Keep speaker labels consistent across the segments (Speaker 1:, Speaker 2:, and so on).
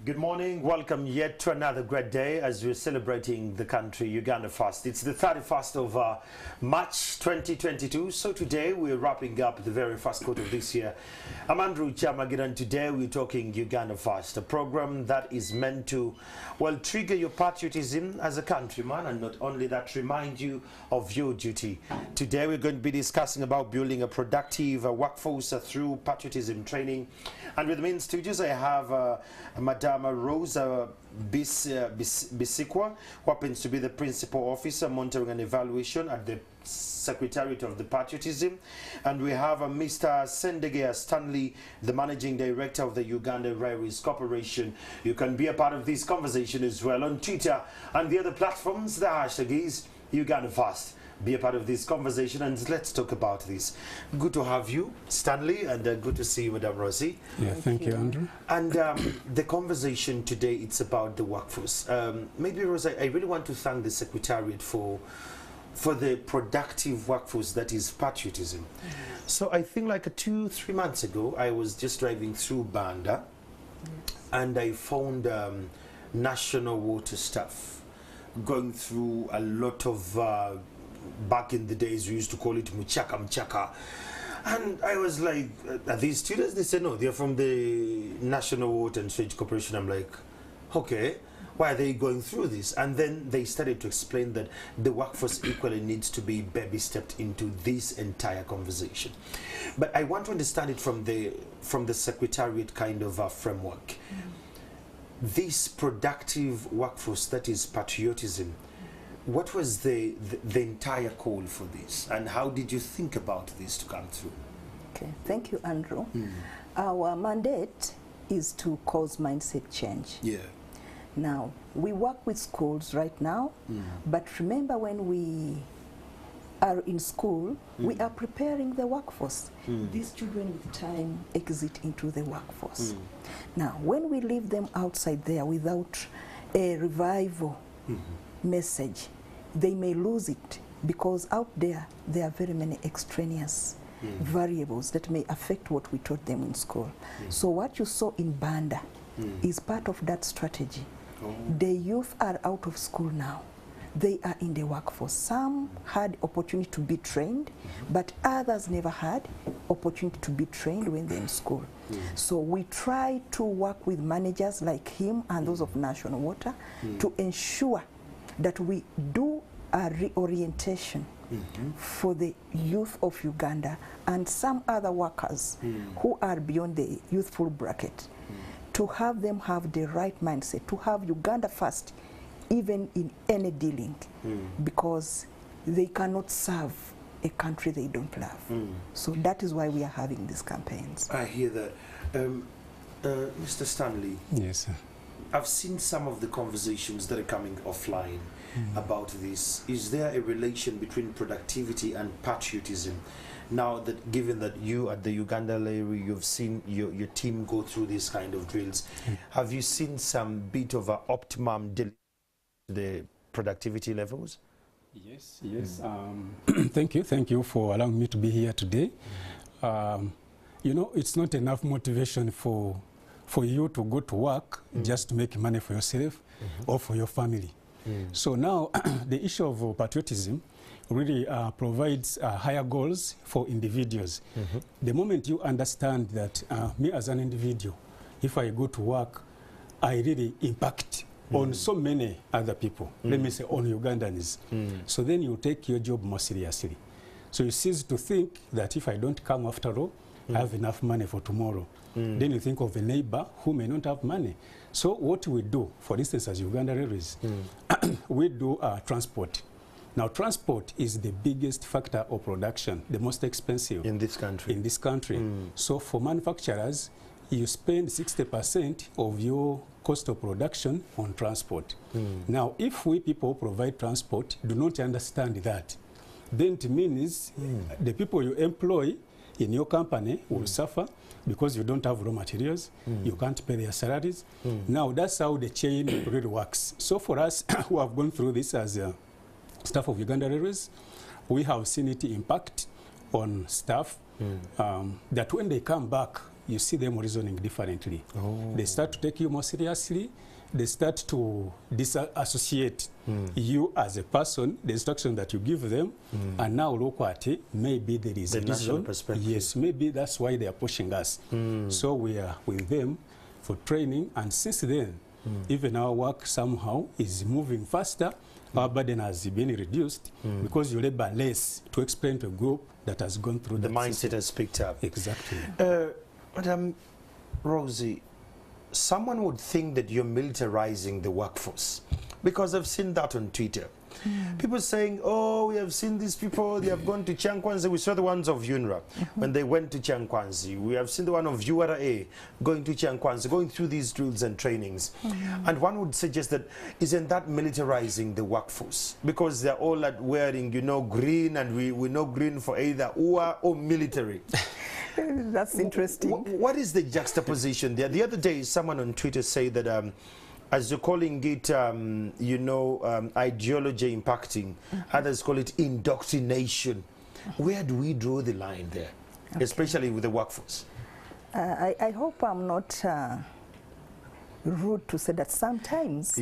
Speaker 1: Good morning. Welcome yet to another great day as we're celebrating the country Uganda First. It's the 31st of March 2022. So today we're wrapping up the very first quarter of this year. I'm Andrew Chamagid, and today we're talking Uganda First, a program that is meant to, well, trigger your patriotism as a countryman, and not only that, remind you of your duty. Today we're going to be discussing about building a productive workforce through patriotism training. And with me in studios I have Madame Rosa Bisikwa, who happens to be the Principal Officer Monitoring and Evaluation at the Secretariat of the Patriotism. And we have Mr. Sendegea Stanley, the Managing Director of the Uganda Railways Corporation. You can be a part of this conversation as well on Twitter and the other platforms. The hashtag is Uganda First. Be a part of this conversation and let's talk about this. Good to have you, Stanley, and good to see you, Madam Rosie.
Speaker 2: Yeah, thank you, Andrew.
Speaker 1: And the conversation today, it's about the workforce. Maybe, Rosie, I really want to thank the Secretariat for the productive workforce that is patriotism. So I think like 2-3 months ago, I was just driving through Banda, and I found national water staff going through a lot of back in the days we used to call it mchaka. And I was like, are these students? They said no, they're from the National Water and Sewage Corporation. I'm like, okay, why are they going through this? And then they started to explain that the workforce equally needs to be baby stepped into this entire conversation. But I want to understand it from the Secretariat kind of framework. This productive workforce that is patriotism, what was the entire call for this, and how did you think about this to come through?
Speaker 3: Okay, thank you, Andrew. Our mandate is to cause mindset change.
Speaker 1: Yeah.
Speaker 3: Now, we work with schools right now, but remember when we are in school, we are preparing the workforce. These children with time exit into the workforce. Now, when we leave them outside there without a revival message, they may lose it, because out there are very many extraneous variables that may affect what we taught them in school. So what you saw in Banda is part of that strategy. The youth are out of school now. They are in the workforce. Some had opportunity to be trained, but others never had opportunity to be trained when they're in school. So we try to work with managers like him and those of National Water to ensure that we do a reorientation for the youth of Uganda and some other workers who are beyond the youthful bracket, to have them have the right mindset, to have Uganda first, even in any dealing, because they cannot serve a country they don't love. So that is why we are having these campaigns.
Speaker 1: I hear that. Mr. Stanley.
Speaker 2: Yes, sir.
Speaker 1: I've seen some of the conversations that are coming offline about this. Is there a relation between productivity and patriotism? Now that, given that you at the Uganda Railway, you've seen your team go through these kind of drills, have you seen some bit of an optimum the productivity levels?
Speaker 2: Yes, yes. Thank you for allowing me to be here today. You know, it's not enough motivation for you to go to work just to make money for yourself or for your family. So now the issue of patriotism really provides higher goals for individuals. The moment you understand that me as an individual, if I go to work, I really impact on so many other people, let me say on Ugandans. So then you take your job more seriously. So you cease to think that if I don't come after all, I have enough money for tomorrow. Then you think of a neighbor who may not have money. So what we do, for instance, as Uganda Railways, we do transport. Now, transport is the biggest factor of production, the most expensive
Speaker 1: in this country.
Speaker 2: In this country. So for manufacturers, you spend 60% of your cost of production on transport. Now, if we people provide transport do not understand that, then it means the people you employ in your company will suffer because you don't have raw materials, you can't pay their salaries. Now, that's how the chain really works. So for us who have gone through this as staff of Uganda Railways, we have seen it impact on staff that when they come back, you see them reasoning differently.
Speaker 1: Oh.
Speaker 2: They start to take you more seriously. They start to disassociate you as a person, the instruction that you give them, and now look at it, maybe there is a reason. Yes, maybe that's why they are pushing us. So we are with them for training, and since then, even our work somehow is moving faster. Our burden has been reduced because you labor less to explain to a group that has gone through
Speaker 1: the
Speaker 2: that
Speaker 1: mindset
Speaker 2: system.
Speaker 1: has picked up.
Speaker 2: Exactly.
Speaker 1: Madam Rosie, someone would think that you're militarizing the workforce, because I've seen that on Twitter. People saying, oh, we have seen these people, they have gone to Chankwanzi. We saw the ones of UNRWA when they went to Chankwanzi. We have seen the one of URA going to Chankwanzi, going through these drills and trainings. And one would suggest that, isn't that militarizing the workforce? Because they're all like wearing, you know, green, and we know green for either UA or military.
Speaker 3: That's interesting.
Speaker 1: What is the juxtaposition there? The other day, someone on Twitter said that as you're calling it, you know, ideology impacting, others call it indoctrination. Where do we draw the line there, especially with the workforce?
Speaker 3: I hope I'm not rude to say that sometimes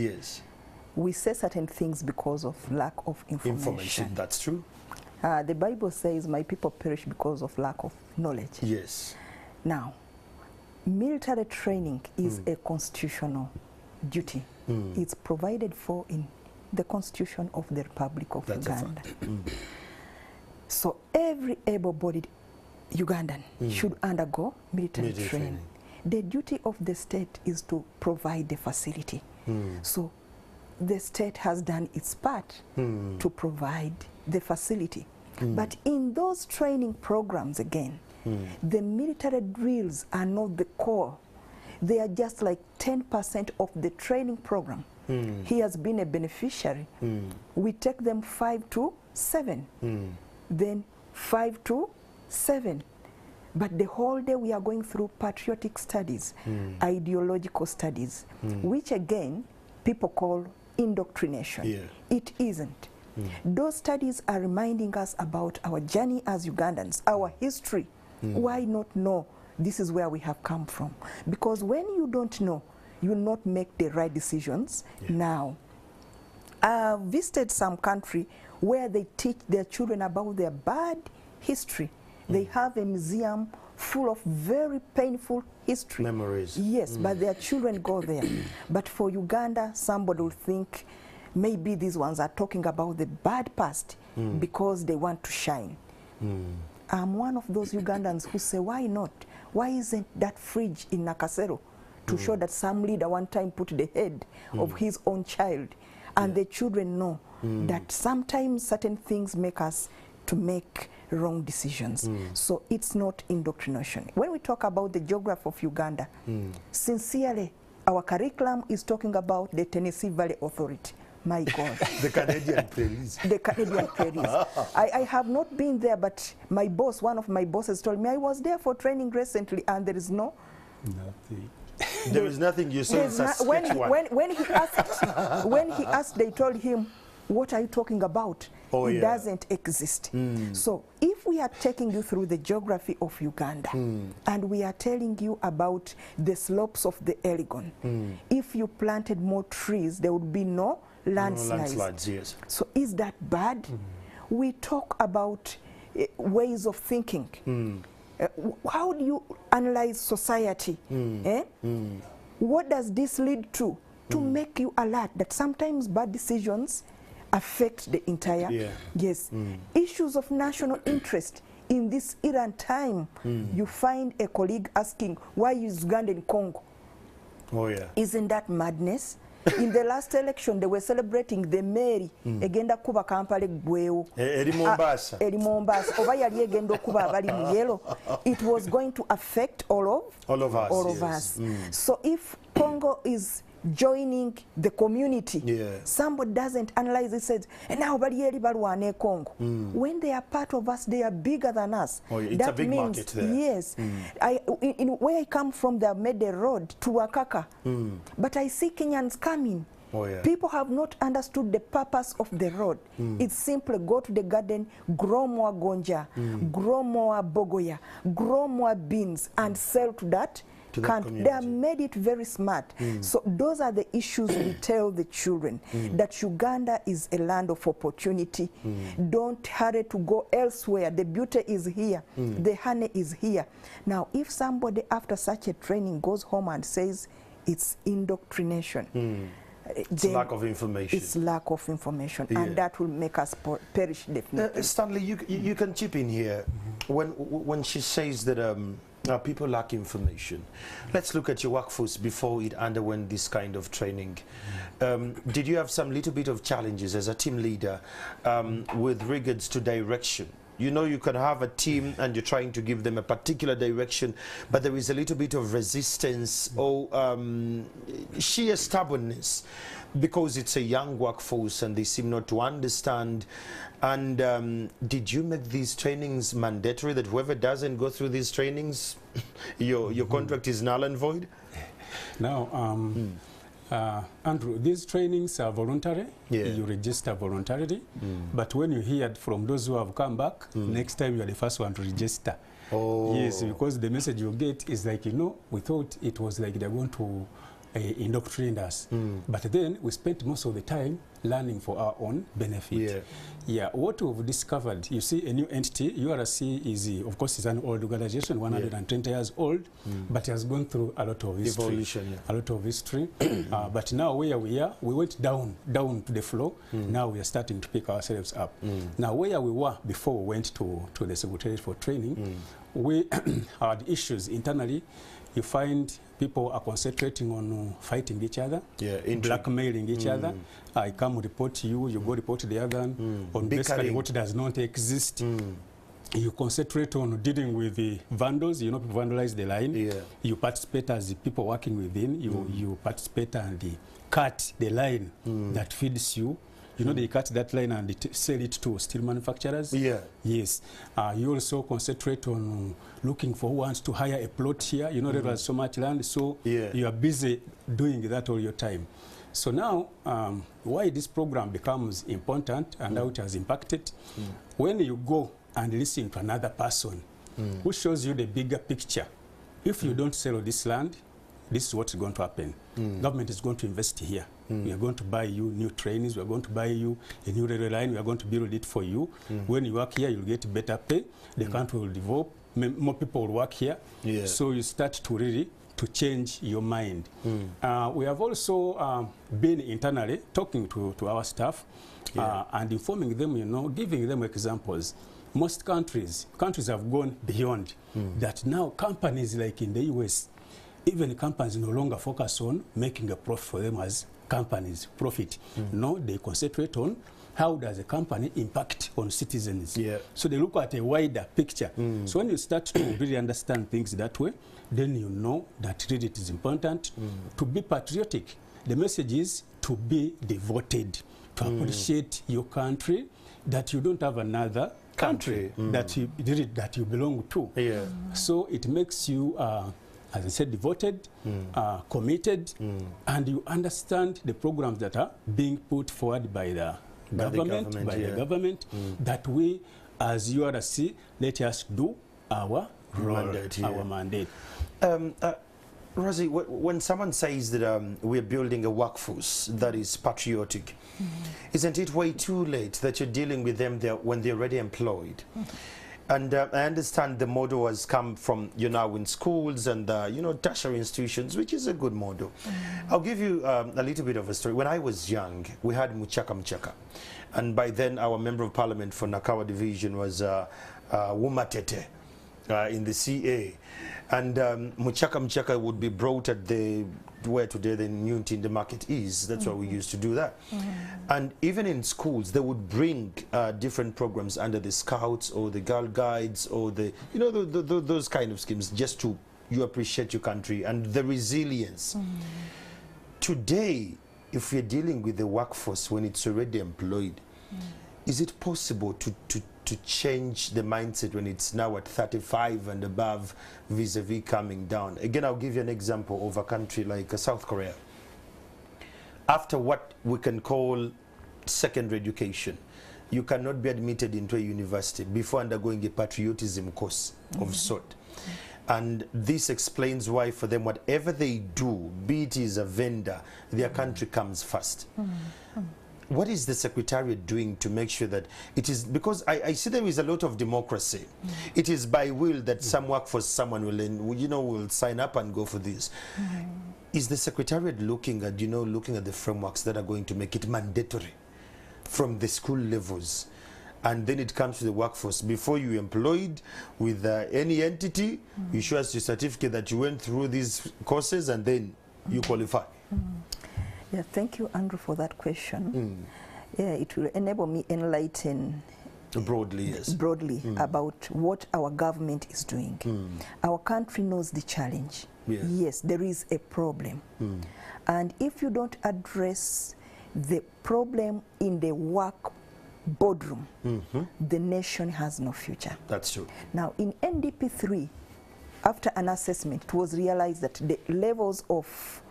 Speaker 3: we say certain things because of lack of information.
Speaker 1: That's true.
Speaker 3: The Bible says, my people perish because of lack of knowledge.
Speaker 1: Yes.
Speaker 3: Now, military training is a constitutional duty. It's provided for in the Constitution of the Republic of Uganda. So every able-bodied Ugandan should undergo military training. The duty of the state is to provide the facility. So the state has done its part to provide the facility. But in those training programs, again, the military drills are not the core. They are just like 10% of the training program. He has been a beneficiary. We take them 5 to 7, then 5 to 7. But the whole day we are going through patriotic studies, ideological studies, which again, people call indoctrination. It isn't. Those studies are reminding us about our journey as Ugandans, our history. Why not know this is where we have come from? Because when you don't know, you will not make the right decisions now. I've visited some country where they teach their children about their bad history. They have a museum full of very painful history.
Speaker 1: Memories.
Speaker 3: Yes, but their children go there. But for Uganda, somebody will think maybe these ones are talking about the bad past because they want to shine. I'm one of those Ugandans who say, why not? Why isn't that fridge in Nakasero to show that some leader one time put the head of his own child, and the children know that sometimes certain things make us to make wrong decisions. So it's not indoctrination. When we talk about the geography of Uganda, sincerely, our curriculum is talking about the Tennessee Valley Authority. My God.
Speaker 1: The Canadian prairies.
Speaker 3: The Canadian prairies. I have not been there, but my boss, one of my bosses told me, I was there for training recently, and there is no...
Speaker 2: Nothing.
Speaker 1: There is nothing you saw in Saskatchewan.
Speaker 3: When he asked, they told him, what are you talking about? It doesn't exist. So if we are taking you through the geography of Uganda, and we are telling you about the slopes of the Elgon, if you planted more trees, there would be no landslides.
Speaker 1: Yes.
Speaker 3: So is that bad? We talk about ways of thinking. How do you analyze society? What does this lead to? To make you alert that sometimes bad decisions affect the entire... Issues of national interest. In this Iran time, you find a colleague asking, why is Uganda in Congo? Isn't that madness? In the last election, they were celebrating the Mary egenda kuba Kampala Gweo.
Speaker 1: Eri Mombasa.
Speaker 3: Oba yali egenda okuba abali mu yellow. It was going to affect all of us. So if Congo is joining the community, somebody doesn't analyze it, says, and now bali eri balwane Congo. When they are part of us, they are bigger than us.
Speaker 1: It's
Speaker 3: that
Speaker 1: a big
Speaker 3: means,
Speaker 1: market there.
Speaker 3: Yes. In where I come from, they have made a road to Wakaka. But I see Kenyans coming
Speaker 1: Oh, yeah.
Speaker 3: People have not understood the purpose of the road. It's simply go to the garden, grow more gonja, grow more bogoya, grow more beans, and sell to that country. They have made it very smart. So those are the issues we tell the children, that Uganda is a land of opportunity. Don't hurry to go elsewhere. The beauty is here. The honey is here. Now, if somebody after such a training goes home and says it's indoctrination,
Speaker 1: it's lack of information.
Speaker 3: It's lack of information, and that will make us perish definitely.
Speaker 1: Stanley, you can chip in here. When she says that people lack information, let's look at your workforce before it underwent this kind of training. Did you have some little bit of challenges as a team leader with regards to direction? You know, you can have a team and you're trying to give them a particular direction, but there is a little bit of resistance or sheer stubbornness because it's a young workforce and they seem not to understand. And did you make these trainings mandatory, that whoever doesn't go through these trainings, your contract is null and void?
Speaker 2: Now, Andrew, these trainings are voluntary. You register voluntarily. But when you hear from those who have come back, next time you are the first one to register.
Speaker 1: Oh.
Speaker 2: Yes, because the message you get is like, you know, we thought it was like they're going to indoctrinate us. But then we spent most of the time learning for our own benefit. What we've discovered, you see, a new entity, URC is, of course, it's an old organization, 120 years old, but it has gone through a lot of history.
Speaker 1: Evolution,
Speaker 2: a lot of history. But now where we are, we went down to the floor. Now we are starting to pick ourselves up. Now where we were before we went to the Secretariat for Training, we had issues internally. You find people are concentrating on fighting each other, blackmailing each other. I come report to you, you go report to the other on basically what does not exist. You concentrate on dealing with the vandals, you know, people vandalize the line. You participate as the people working within, you participate and cut the line that feeds you. You know, they cut that line and they sell it to steel manufacturers. Yes. You also concentrate on looking for who wants to hire a plot here. You know, there was so much land, so you are busy doing that all your time. So now, why this program becomes important and how it has impacted, when you go and listen to another person who shows you the bigger picture, if you don't sell this land, this is what's going to happen. Government is going to invest here. We are going to buy you new trains. We are going to buy you a new railway line. We are going to build it for you. When you work here, you'll get better pay. The country will develop. More people will work here. So you start to really to change your mind. We have also been internally talking to our staff and informing them, you know, giving them examples. Most countries have gone beyond that. Now companies like in the US, even companies no longer focus on making a profit for them as companies profit. No, they concentrate on how does a company impact on citizens. So they look at a wider picture. So when you start to really understand things that way, then you know that really it is important to be patriotic. The message is to be devoted, to appreciate your country, that you don't have another country that you belong to. So it makes you as I said, devoted, committed, and you understand the programs that are being put forward by the government, that we, as URC, let us do our mandate. Our mandate.
Speaker 1: Rosie, when someone says that we're building a workforce that is patriotic, isn't it way too late that you're dealing with them when they're already employed? And I understand the model has come from, you know, in schools and, you know, tertiary institutions, which is a good model. I'll give you a little bit of a story. When I was young, we had Muchaka. And by then, our member of parliament for Nakawa division was Wumatete in the CA. And Muchaka would be brought at where today the new Tinde market is. That's why we used to do that. And even in schools, they would bring different programs under the Scouts or the Girl Guides or the, you know, those kind of schemes, just to you appreciate your country and the resilience. Today, if we're dealing with the workforce when it's already employed, is it possible to change the mindset when it's now at 35 and above vis-a-vis coming down? Again, I'll give you an example of a country like South Korea. after what we can call secondary education, you cannot be admitted into a university before undergoing a patriotism course of sort. And this explains why for them, whatever they do, be it is a vendor, their country comes first. What is the Secretariat doing to make sure that it is, because I see there is a lot of democracy. It is by will that some workforce, someone will sign up and go for this. Is the Secretariat looking at, looking at the frameworks that are going to make it mandatory from the school levels? And then it comes to the workforce. Before you employed with any entity, you show us your certificate that you went through these courses and then you qualify.
Speaker 3: Yeah, thank you, Andrew, for that question. Yeah, it will enable me enlighten
Speaker 1: broadly, yes,
Speaker 3: about what our government is doing. Our country knows the challenge. Yes, there is a problem. And if you don't address the problem in the work boardroom, the nation has no future.
Speaker 1: That's true.
Speaker 3: Now, in NDP 3, after an assessment, it was realized that the levels of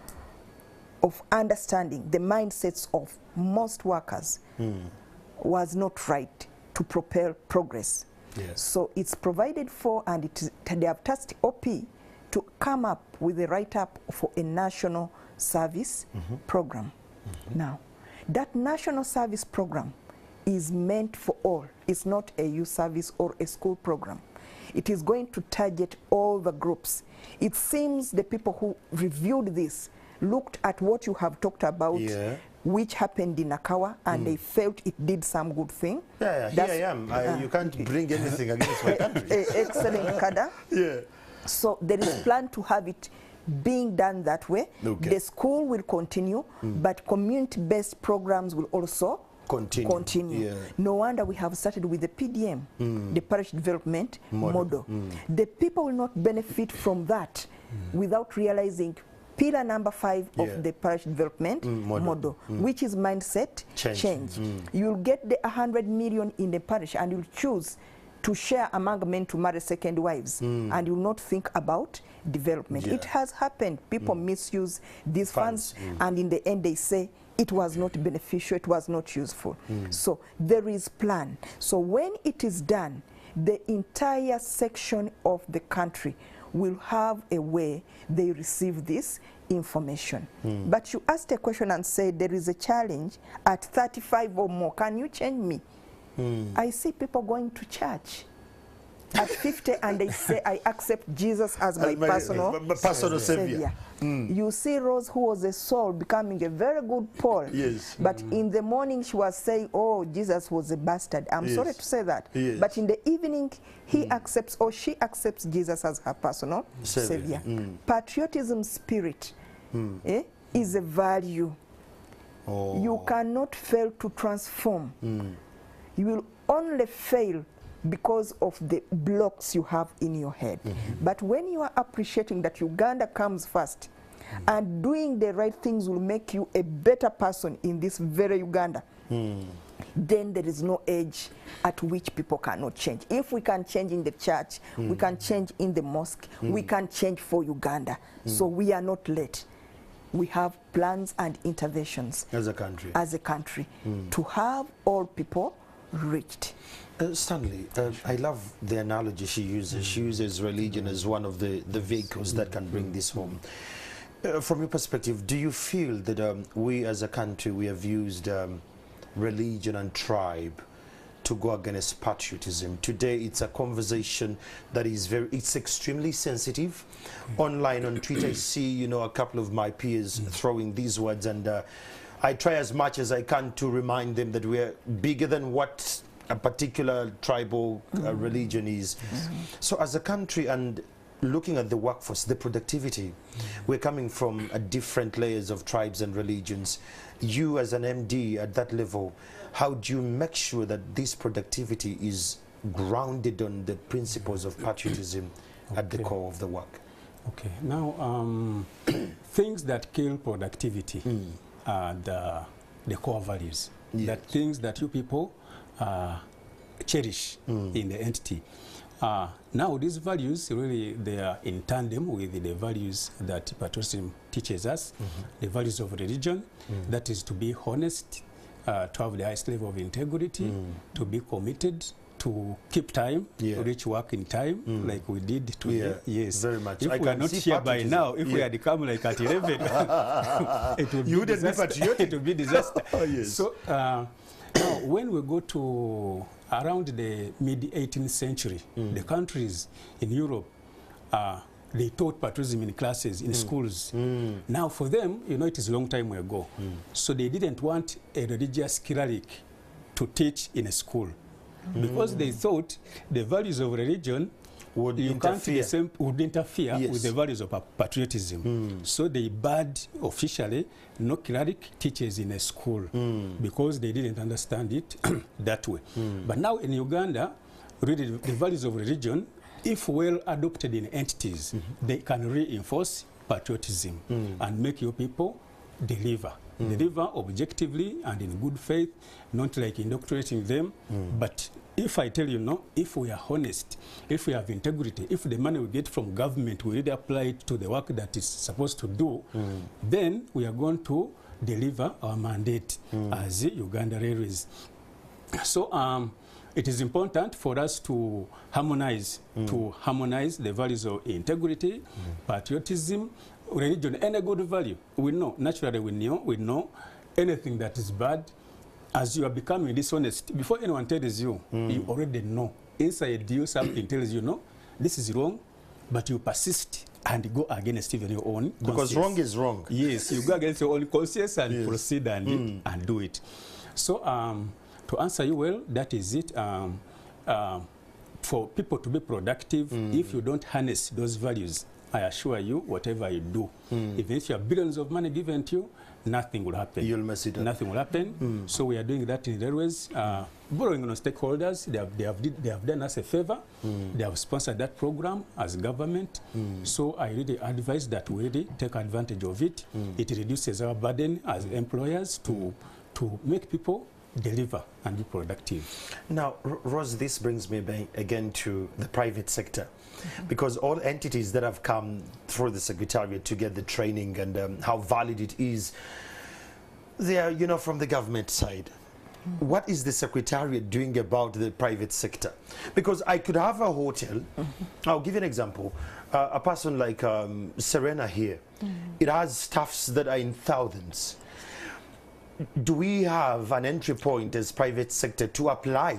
Speaker 3: understanding, the mindsets of most workers was not right to propel progress.
Speaker 1: Yes.
Speaker 3: So it's provided for, and they have tasked OP to come up with a write-up for a national service program. Now, that national service program is meant for all. It's not a youth service or a school program. It is going to target all the groups. It seems the people who reviewed this looked at what you have talked about, which happened in Akawa, and they felt it did some good thing.
Speaker 1: Yeah, here I am. You can't bring anything against my country.
Speaker 3: Excellent, Kada.
Speaker 1: Yeah.
Speaker 3: So there is plan to have it being done that way.
Speaker 1: Okay.
Speaker 3: The school will continue, but community-based programs will also continue. Yeah. No wonder we have started with the PDM, the parish development model. The people will not benefit from that without realizing pillar number 5 of the parish development model, which is mindset change. You'll get the 100 million in the parish and you'll choose to share among men to marry second wives, and you'll not think about development. It has happened. People misuse these funds, and in the end they say it was not beneficial, it was not useful. So there is plan. So when it is done, the entire section of the country will have a way they receive this information. But you asked a question and said there is a challenge at 35 or more. Can you change me? I see people going to church at 50 and they say, I accept Jesus as my personal savior. You see Rose, who was a soul, becoming a very good Paul. But in the morning she was saying, oh, Jesus was a bastard. I'm sorry to say that. But in the evening, he accepts or she accepts Jesus as her personal savior. Patriotism spirit is a value. You cannot fail to transform. You will only fail because of the blocks you have in your head. But when you are appreciating that Uganda comes first, and doing the right things will make you a better person in this very Uganda, then there is no age at which people cannot change. If we can change in the church, we can change in the mosque, we can change for Uganda. So we are not late. We have plans and interventions
Speaker 1: as a country,
Speaker 3: to have all people reached.
Speaker 1: Stanley, I love the analogy she uses. She uses religion as one of the vehicles that can bring this home. From your perspective, do you feel that we as a country, we have used religion and tribe to go against patriotism? Today it's a conversation that is it's extremely sensitive. Online on Twitter, I see a couple of my peers throwing these words, and I try as much as I can to remind them that we are bigger than what a particular tribal religion is. So as a country, and looking at the workforce, the productivity, we're coming from different layers of tribes and religions. You as an MD at that level, how do you make sure that this productivity is grounded on the principles of patriotism at the core of the work?
Speaker 2: Okay, now things that kill productivity are the core values, that things that you people cherish in the entity. Now these values really, they are in tandem with the values that patriotism teaches us, the values of religion, that is to be honest, to have the highest level of integrity, to be committed, to keep time, to reach work in time, like we did today. Yes,
Speaker 1: very much.
Speaker 2: If we are not here by now, if we had come like at 11, it would be disaster. It would be disaster.
Speaker 1: Yes.
Speaker 2: So now, when we go to around the mid-18th century, the countries in Europe, they taught patriotism in classes, in schools. Now for them, you know, it is a long time ago. So they didn't want a religious cleric to teach in a school. Because they thought the values of religion would interfere with the values of patriotism. So they banned officially no cleric teachers in a school because they didn't understand it that way. But now in Uganda, really the values of religion, if well adopted in entities, they can reinforce patriotism and make your people deliver. Deliver objectively and in good faith, not like indoctrinating them. But if I tell you, no, if we are honest, if we have integrity, if the money we get from government, we really apply it to the work that is supposed to do, then we are going to deliver our mandate as Uganda Railways. So it is important for us to harmonize the values of integrity, patriotism, religion, any good value. We know, naturally we know anything that is bad. As you are becoming dishonest, before anyone tells you, you already know. Inside you, something tells you, no, this is wrong, but you persist and go against even your own conscience.
Speaker 1: Because wrong is wrong.
Speaker 2: Yes, you go against your own conscience and proceed and do it. So to answer you well, that is it. For people to be productive, if you don't harness those values, I assure you, whatever you do, even if you have billions of money given to you, nothing will happen.
Speaker 1: You'll mess it up.
Speaker 2: Nothing will happen. So we are doing that in railways, borrowing on stakeholders. They have done us a favor. They have sponsored that program as government. So I really advise that we really take advantage of it. It reduces our burden as employers to make people deliver and be productive.
Speaker 1: Now, Rose, this brings me back again to the private sector, because all entities that have come through the Secretariat to get the training and how valid it is, they are, you know, from the government side. What is the Secretariat doing about the private sector? Because I could have a hotel, I'll give you an example, a person like Serena here, it has staffs that are in thousands. Do we have an entry point as private sector to apply?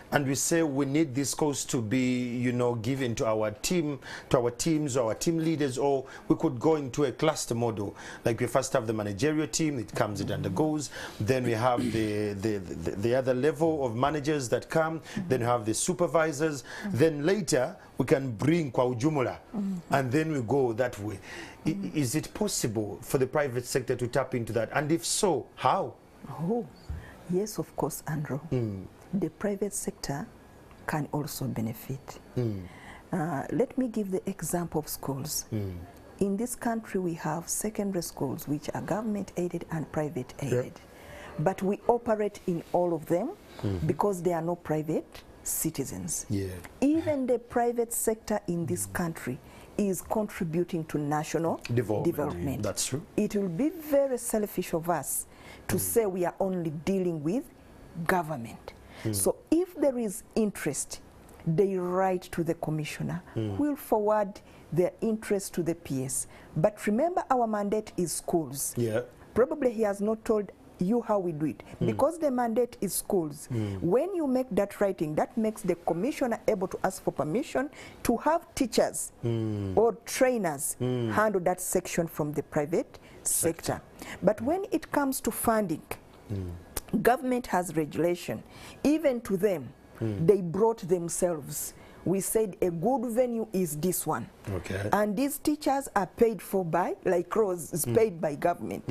Speaker 1: And we say we need this course to be, you know, given to our team, to our teams, or our team leaders, or we could go into a cluster model. Like we first have the managerial team, it comes, it undergoes. Then we have the other level of managers that come. Then we have the supervisors. Then later we can bring kwa ujumla, and then we go that way. Is it possible for the private sector to tap into that? And if so, how?
Speaker 3: Oh, yes, of course, Andrew. The private sector can also benefit. Let me give the example of schools. In this country, we have secondary schools which are government aided and private aided. But we operate in all of them because there are no private citizens. Even the private sector in this country is contributing to national development.
Speaker 1: That's true.
Speaker 3: It will be very selfish of us to say we are only dealing with government. So if there is interest, they write to the commissioner, who will forward their interest to the PS. But remember, our mandate is schools. Probably he has not told you how we do it. Because the mandate is schools, when you make that writing, that makes the commissioner able to ask for permission to have teachers or trainers handle that section from the private sector. But when it comes to funding, government has regulation. Even to them, they brought themselves. We said a good venue is this one. And these teachers are paid for by, like Rose is paid by government.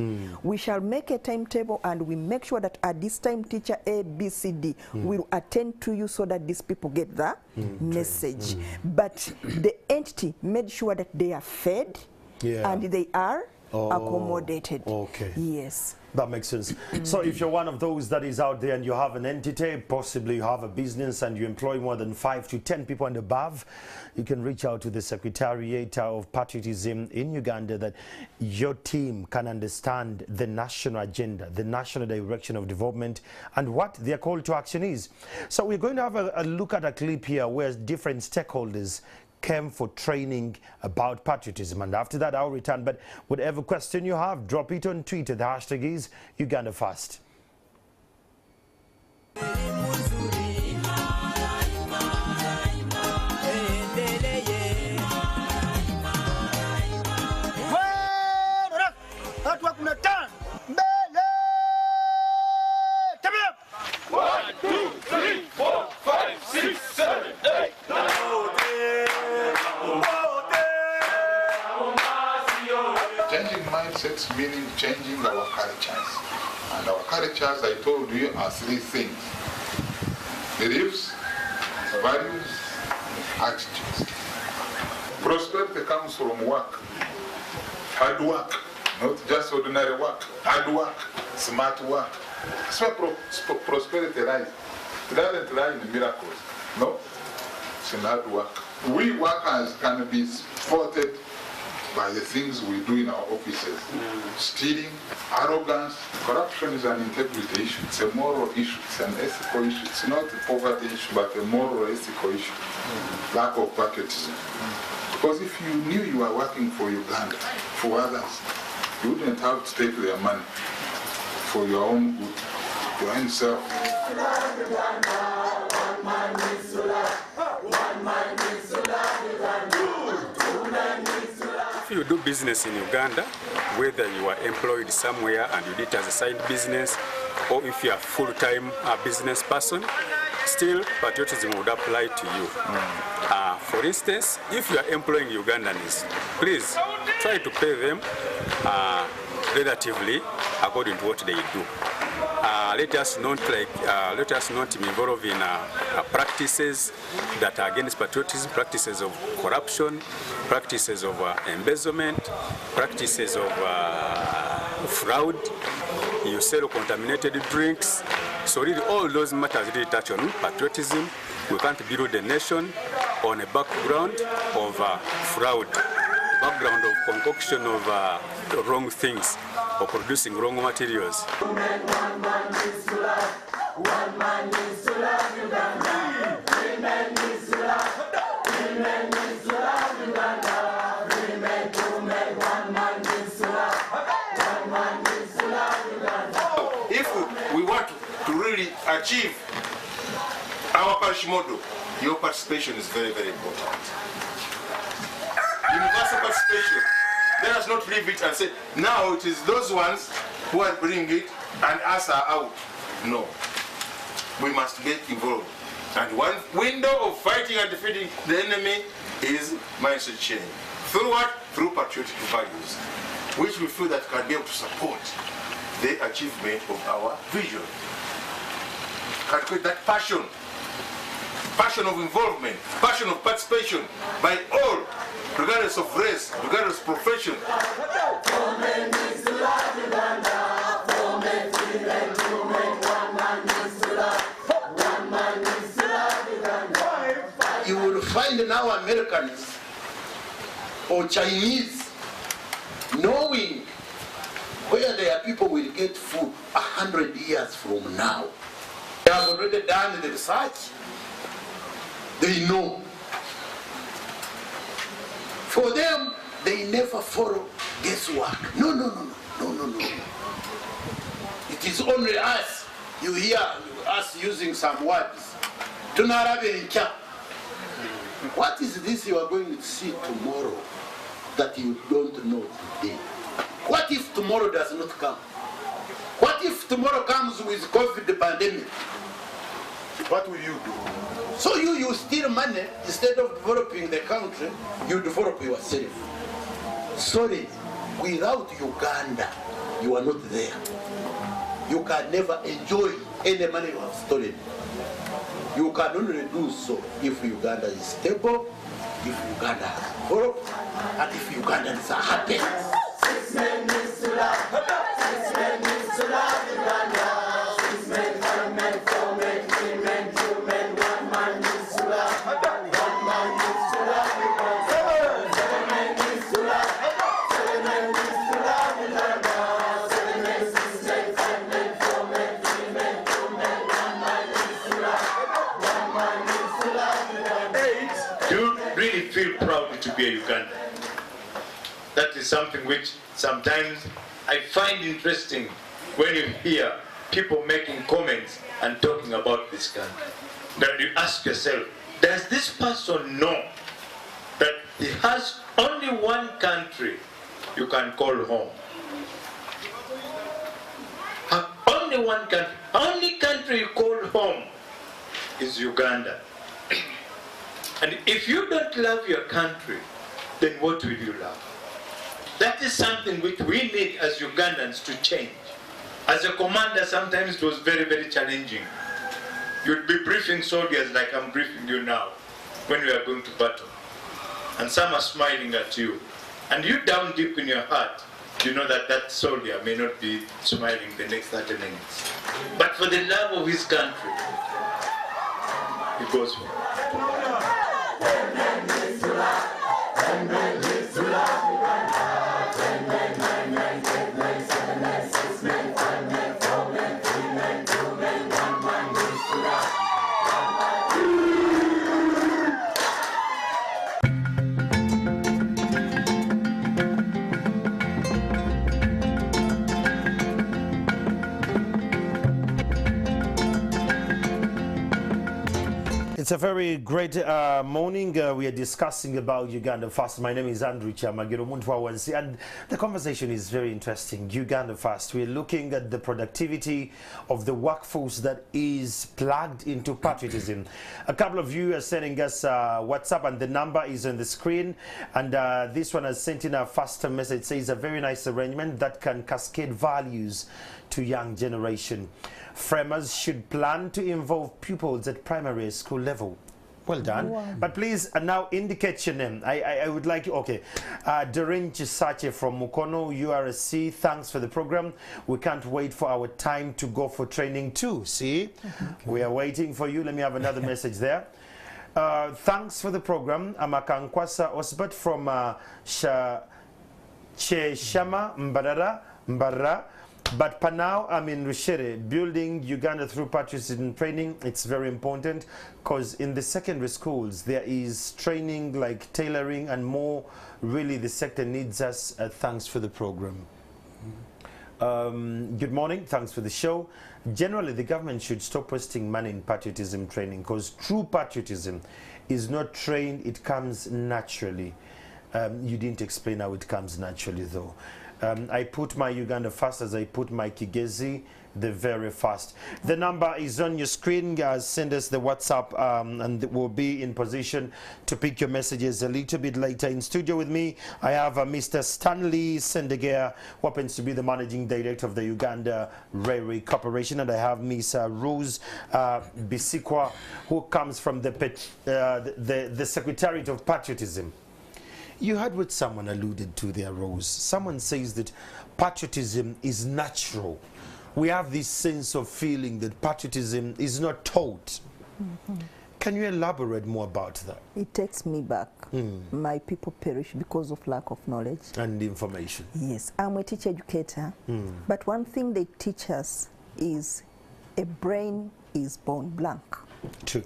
Speaker 3: We shall make a timetable and we make sure that at this time teacher A, B, C, D will attend to you so that these people get the message. But the entity made sure that they are fed and they are accommodated.
Speaker 1: Okay.
Speaker 3: Yes.
Speaker 1: That makes sense. So if you're one of those that is out there and you have an entity, possibly you have a business and you employ more than 5 to 10 people and above, you can reach out to the Secretariat of Patriotism in Uganda, that your team can understand the national agenda, the national direction of development, and what their call to action is. So we're going to have a look at a clip here where different stakeholders came for training about patriotism, and after that I'll return. But whatever question you have, drop it on Twitter. The hashtag is Uganda First.
Speaker 4: Changing mindsets meaning changing our cultures. And our cultures, I told you, are 3 things: beliefs, values, attitudes. Prosperity comes from work, hard work, not just ordinary work, hard work, smart work. That's where prosperity lies. It doesn't lie in miracles, no, it's in hard work. We workers can be spotted by the things we do in our offices. Stealing, arrogance, corruption is an integrity issue. It's a moral issue. It's an ethical issue. It's not a poverty issue, but a moral, ethical issue. Lack of patriotism. Because if you knew you were working for Uganda, for others, you wouldn't have to take their money for your own good, your own self.
Speaker 2: If you do business in Uganda, whether you are employed somewhere and you did it as a side business, or if you are a full-time business person, still patriotism would apply to you. For instance, if you are employing Ugandans, please try to pay them relatively according to what they do. Let us not be involved in practices that are against patriotism, practices of corruption, practices of embezzlement, practices of fraud. You sell contaminated drinks. So really all those matters really touch on patriotism. We can't build a nation on a background of fraud, background of concoction of wrong things, or producing wrong materials.
Speaker 5: If we want to really achieve our parish model, your participation is very, very important. Universal participation. Let us not leave it and say, now it is those ones who are bringing it and us are out. No. We must get involved. And one window of fighting and defeating the enemy is mindset change. Through what? Through patriotic values, which we feel that can be able to support the achievement of our vision. Can create that passion, passion of involvement, passion of participation by all, regardless of race, regardless of profession.
Speaker 6: You will find now Americans or Chinese knowing where their people will get food 100 years from now. They have already done the research. They know. For them, they never follow guesswork. No, no, no, no, no, no, no. It is only us. You hear us using some words. What is this you are going to see tomorrow that you don't know today? What if tomorrow does not come? What if tomorrow comes with COVID pandemic? What will you do? So you steal money, instead of developing the country, you develop yourself. Sorry, without Uganda, you are not there. You can never enjoy any money you have stolen. You can only do so if Uganda is stable, if Uganda has developed, and if Ugandans are happy.
Speaker 7: proud to be a Ugandan. That is something which sometimes I find interesting when you hear people making comments and talking about this country. That you ask yourself, does this person know that he has only one country you can call home? Only one country. Only country you call home is Uganda. And if you don't love your country, then what will you love? That is something which we need as Ugandans to change. As a commander, sometimes it was very, very challenging. You'd be briefing soldiers like I'm briefing you now when we are going to battle. And some are smiling at you. And you down deep in your heart, you know that that soldier may not be smiling the next 30 minutes. But for the love of his country, he goes for it.
Speaker 1: It's a very great morning. We are discussing about Uganda First. My name is Andrew Chamagiro Muntwawansi, and the conversation is very interesting. Uganda First. We're looking at the productivity of the workforce that is plugged into patriotism. A couple of you are sending us WhatsApp, and the number is on the screen. And this one has sent in a faster message. It says, a very nice arrangement that can cascade values to young generation. Framers should plan to involve pupils at primary school level. Well done. Wow. But please now indicate your name. I would like you, okay. Doreen Chisache from Mukono, URSC, thanks for the program. We can't wait for our time to go for training too. See, okay. We are waiting for you. Let me have another message there. Thanks for the program. Amakankwasa Osbat from Cheshama Mbarara. But for now, I'm in Rushere, building Uganda through patriotism training. It's very important because in the secondary schools, there is training like tailoring and more. Really, the sector needs us. Thanks for the program. Good morning. Thanks for the show. Generally, the government should stop wasting money in patriotism training because true patriotism is not trained. It comes naturally. You didn't explain how it comes naturally, though. I put my Uganda First as I put my Kigezi the very first. The number is on your screen. Send us the WhatsApp and we'll be in position to pick your messages a little bit later. In studio with me, I have Mr. Stanley Sendegea, who happens to be the Managing Director of the Uganda Railway Corporation, and I have Miss Rose Bisikwa, who comes from the Secretariat of Patriotism. You heard what someone alluded to there, Rose. Someone says that patriotism is natural. We have this sense of feeling that patriotism is not taught. Mm-hmm. Can you elaborate more about that?
Speaker 3: It takes me back. My people perish because of lack of knowledge.
Speaker 1: And information.
Speaker 3: Yes, I'm a teacher educator. But one thing they teach us is a brain is born blank.
Speaker 1: True.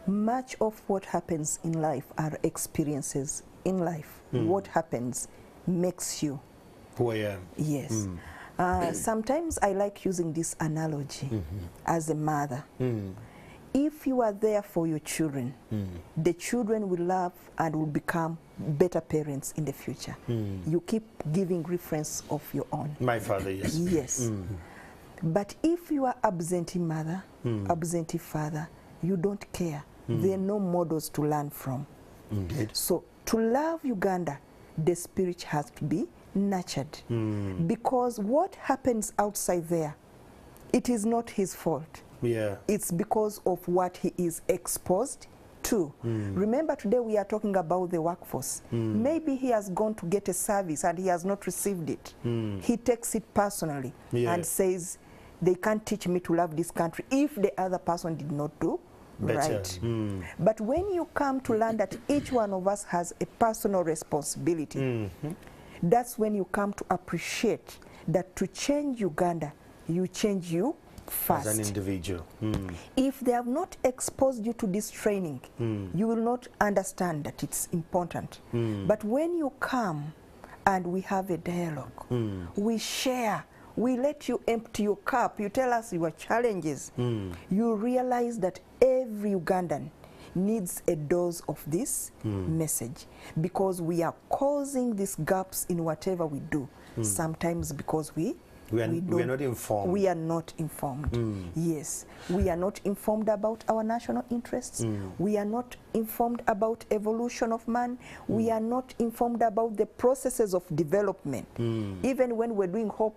Speaker 1: Much
Speaker 3: of what happens in life are experiences in life. What happens makes you
Speaker 1: who I am.
Speaker 3: Yes. Sometimes I like using this analogy as a mother. If you are there for your children, the children will love and will become better parents in the future. You keep giving reference of your own.
Speaker 1: My father, yes.
Speaker 3: Yes. But if you are absentee mother, absentee father, you don't care. There are no models to learn from. So to love Uganda, the spirit has to be nurtured. Because what happens outside there, it is not his fault.
Speaker 1: Yeah.
Speaker 3: It's because of what he is exposed to. Remember, today we are talking about the workforce. Maybe he has gone to get a service and he has not received it. He takes it personally and says, they can't teach me to love this country if the other person did not do better. Right. But when you come to learn that each one of us has a personal responsibility, that's when you come to appreciate that to change Uganda, you change you first.
Speaker 1: As an individual.
Speaker 3: If they have not exposed you to this training, you will not understand that it's important. But when you come and we have a dialogue, we share, we let you empty your cup, you tell us your challenges, you realize that every Ugandan needs a dose of this message, because we are causing these gaps in whatever we do, sometimes because we are
Speaker 1: not informed.
Speaker 3: We are not informed. Yes. We are not informed about our national interests. We are not informed about evolution of man. We are not informed about the processes of development. Even when we're doing hop,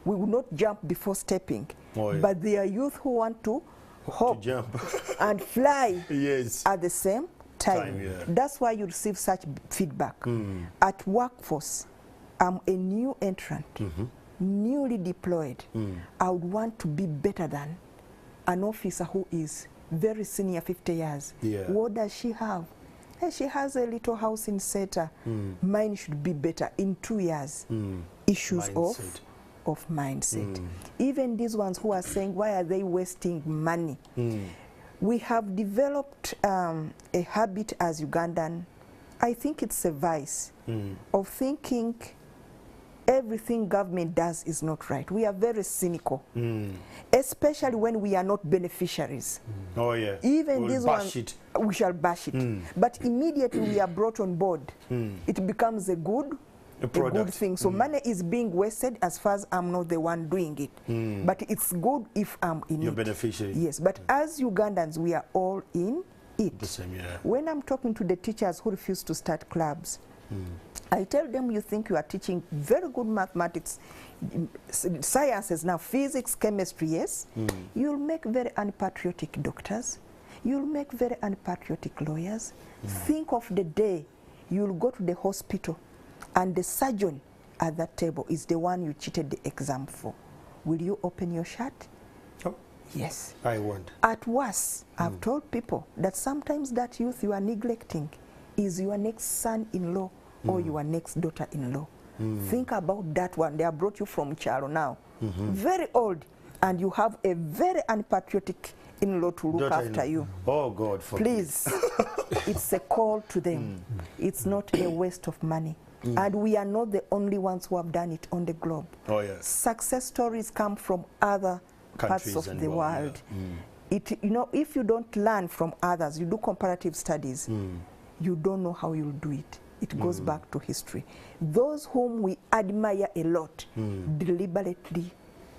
Speaker 3: we will not jump before stepping.
Speaker 1: Oh, yeah.
Speaker 3: But there are youth who want to hop
Speaker 1: to jump
Speaker 3: and fly
Speaker 1: yes.
Speaker 3: at the same time.
Speaker 1: Yeah.
Speaker 3: That's why you receive such feedback. At Workforce, I'm a new entrant. Newly deployed. I would want to be better than an officer who is very senior, 50 years.
Speaker 1: Yeah.
Speaker 3: What does she have? Hey, she has a little house in Seta. Mine should be better in 2 years. Issues
Speaker 1: Mindset.
Speaker 3: of mindset. Even these ones who are saying, why are they wasting money? We have developed a habit as Ugandan, I think it's a vice, of thinking everything government does is not right. We are very cynical, especially when we are not beneficiaries.
Speaker 1: Oh yeah.
Speaker 3: Even
Speaker 1: we'll
Speaker 3: this
Speaker 1: bash
Speaker 3: one,
Speaker 1: it.
Speaker 3: we shall bash it. But immediately we are brought on board, it becomes a good thing. So money is being wasted as far as I'm not the one doing it. But it's good if I'm in
Speaker 1: You're
Speaker 3: it.
Speaker 1: beneficiary.
Speaker 3: Yes, but as Ugandans, we are all in it.
Speaker 1: The same, yeah.
Speaker 3: When I'm talking to the teachers who refuse to start clubs, I tell them, you think you are teaching very good mathematics, sciences now, physics, chemistry, yes? You'll make very unpatriotic doctors. You'll make very unpatriotic lawyers. Think of the day you'll go to the hospital and the surgeon at that table is the one you cheated the exam for. Will you open your shirt?
Speaker 1: Oh.
Speaker 3: Yes.
Speaker 1: I won't.
Speaker 3: At worst, I've told people that sometimes that youth you are neglecting is your next son-in-law or your next daughter-in-law. Think about that one. They have brought you from Charo now, very old, and you have a very unpatriotic in-law to look after you.
Speaker 1: Oh God, forbid.
Speaker 3: Please, it's a call to them. It's not a waste of money. And we are not the only ones who have done it on the globe.
Speaker 1: Oh yes.
Speaker 3: Success stories come from other
Speaker 1: Countries
Speaker 3: parts of
Speaker 1: and
Speaker 3: the world. You know, if you don't learn from others, you do comparative studies, you don't know how you'll do it. It goes back to history. Those whom we admire a lot deliberately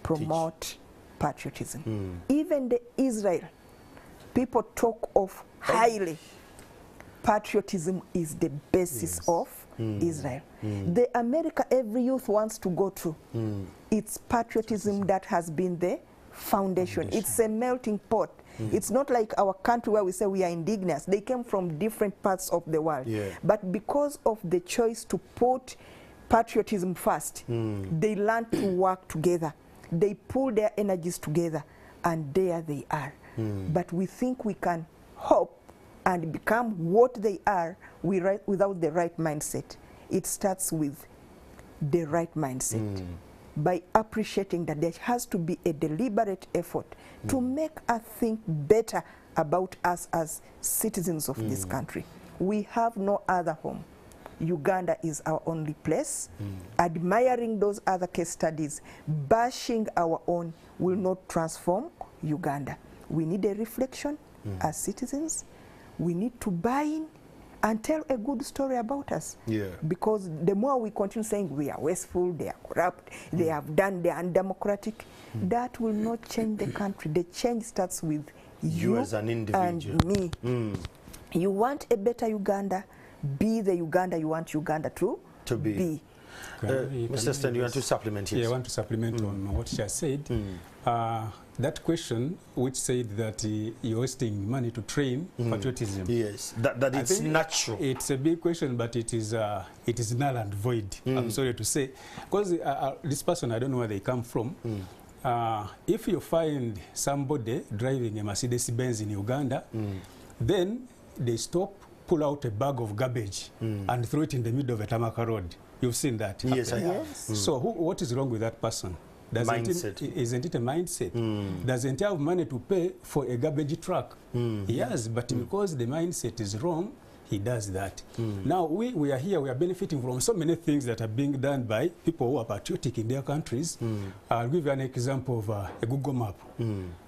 Speaker 3: promote patriotism. Even the Israel, people talk of highly. Patriotism is the basis of Israel. The America every youth wants to go to, it's patriotism that has been the foundation. It's a melting pot. It's not like our country where we say we are indigenous. They came from different parts of the world. But because of the choice to put patriotism first, they learned to work together. They pull their energies together, and there they are. But we think we can hope and become what they are without the right mindset. It starts with the right mindset. By appreciating that there has to be a deliberate effort to make us think better about us as citizens of this country. We have no other home. Uganda is our only place. Admiring those other case studies, bashing our own will not transform Uganda. We need a reflection as citizens. We need to buy in and tell a good story about us. Because the more we continue saying we are wasteful, they are corrupt, they have done, they are undemocratic, that will not change the country. The change starts with you
Speaker 1: as an individual
Speaker 3: and me. You want a better Uganda, be the Uganda you want Uganda to be.
Speaker 1: Mr. Stan, you want to supplement? Yes.
Speaker 2: Yeah, I want to supplement on what she has said. That question, which said that you're wasting money to train patriotism.
Speaker 1: Yes, that it's natural.
Speaker 2: It's a big question, but it is null and void. I'm sorry to say, because this person, I don't know where they come from. If you find somebody driving a Mercedes-Benz in Uganda, then they stop, pull out a bag of garbage and throw it in the middle of a Tamaka road. You've seen that happen.
Speaker 1: Yes, I have.
Speaker 2: So what is wrong with that person? isn't it a mindset? Doesn't have money to pay for a garbage truck. Yes, but because the mindset is wrong, he does that. Now, we are here, we are benefiting from so many things that are being done by people who are patriotic in their countries. I'll give you an example of a Google Map.